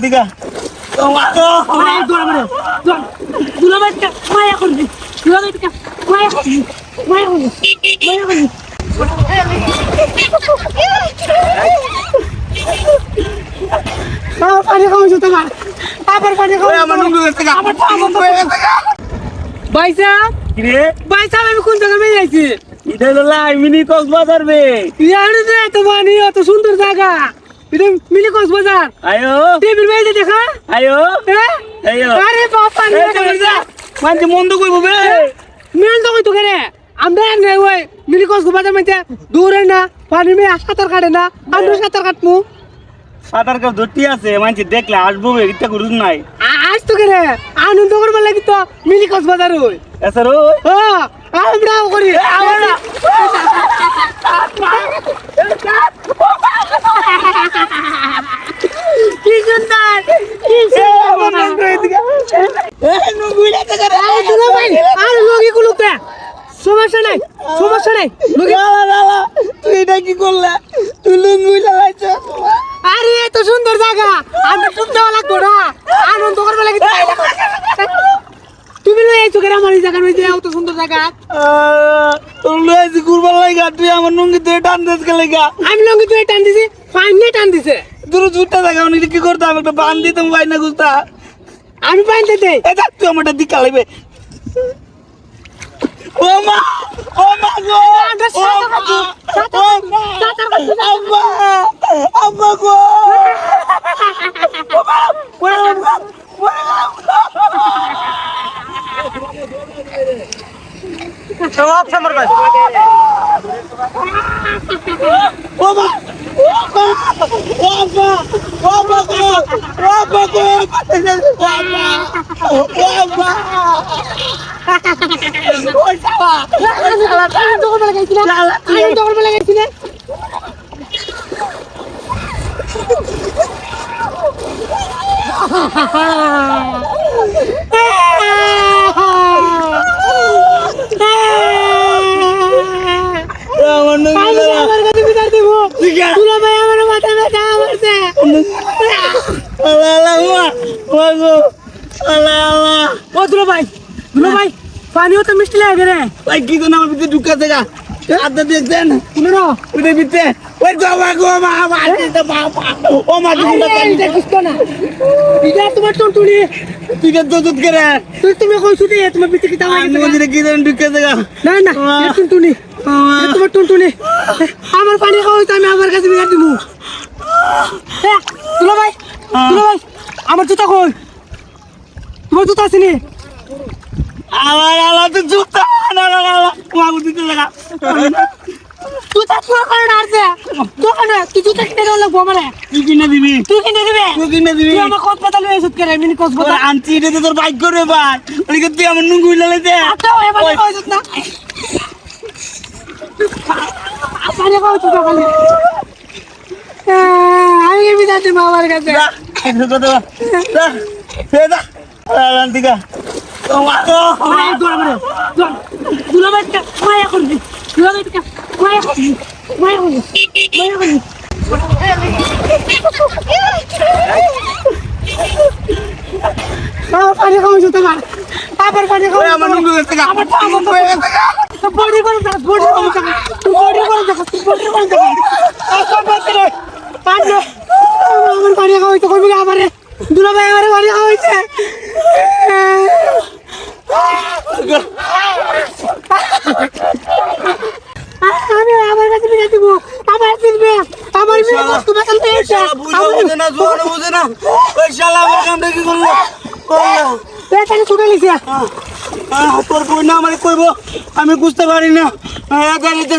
দিকা মায়া করবি মায়া করবি মায়া করবি পানি খাওয়াইছো তোমার আবার পানি খাওয়াই আমার নুঙ্গু গেছে গা ভাইসা কিরে ভাইসা আমি কোন জায়গা মেয়ে আইছি এটা হলো মিনি কক্সবাজার বে ইয়ারে যে এত পানি এত সুন্দর জায়গা এটা মিনি কক্সবাজার আয়ো টিভির বাইরে দেখা আয়ো হ্যাঁ আয়ো আরে বাবা মানে মন্দ কইব বে মেল তো কই তো করে আমরা না ওই মিনি কক্সবাজার মধ্যে দূরে না পানি মে সাঁতার কাটে না আমরা সাঁতার কাটমু সাঁতার কাপ ধরতে আছে মানে দেখলে আসবো বে ইটা করুন নাই আজ তো করে আনন্দ করবার লাগি তো মিনি কক্সবাজার হই এসর ও আমরাও করি আমরা কি সুন্দর কি সুন্দর সমস্যা নাই তুই এটা কি করলা তুই লুঙ্গি লাগাইছ আরে এত সুন্দর জায়গা আমরা শুনতে লাগবো না আনন্দ করবে লাগে তুমি লই আইছো কেন আমার এই জায়গা মধ্যে এত সুন্দর জায়গা তোর লইছি কুরবান লাগা তুই আমার লুঙ্গি তুই টান দিস কে লাগা আমি লঙ্গি তুই টান দিছি ফাইনে টান দিছে তোর জুতা জায়গা উনি কি করতে আমি একটা বান দিতাম বাইনা গুস্তা আমি পাইতে দে এটা তুই আমারটা দিকা লাগবে ও মা গো আব্বা আব্বা গো সব সমর ভাই ও মা পানিও তো মিষ্টি লাগে রে ভাই কি তো আমার ভিতরে ঢুকা দেখা আদা দেখছেন শুনো ওইটার ভিতরে ওই গো মা ও মা না এটা তোমার টুনটুনি তুই কে দুধ করে তুমি কইছো যে তোমার পিছে কি তাও আমি মন্দিরে কি দেন ঢুকে দেখা না না এটা টুনটুনি এটা তোমার টুনটুনি আমার পানি খাওয়াইতে আমি আমার কাছে বিরাট দিমু দুলা ভাই আমার জুতা কই তোমার জুতা আছে নি আলা তো জুতা না মাগু দিতে লাগা জুতা চুরা করে নারছে দোকানে তুই জুতা কিনে দাও লাগবো আমারে তুই কিনে দিবি তুই কিনে দিবি তুই আমার কসপাতাল হয়ে সুত করে মিনি কসপাতাল আনছি এটা তোর বাইক করে ভাই ওইকে তুই আমার নুঙ্গুই লাগাইতে আচ্ছা এবার কইছত না পানি খাওয়াইছো সকালে আমি কি বিদায় দিব আমার কাছে মায়া করবি মায়া করবি পানি খাওয়াইছো তোমার আবার পানি খাওয়াই আমার নুঙ্গু গেছে গা আমার বডি করে দেখ আমার পানি খাওয়াইতে করবি না আমারে দুলা ভাই আমারে পানি খাওয়াইছে আমি আমার কাছে বিয়ে দিব আমার দিবে আমার বিয়ে করতে বাসন পেয়েছে বুঝে না ওই শালা আমার কামটা কি করলো পেছনে ছুটে লিছে তোর কই না আমারে কইবো আমি বুঝতে পারি না গাড়িতে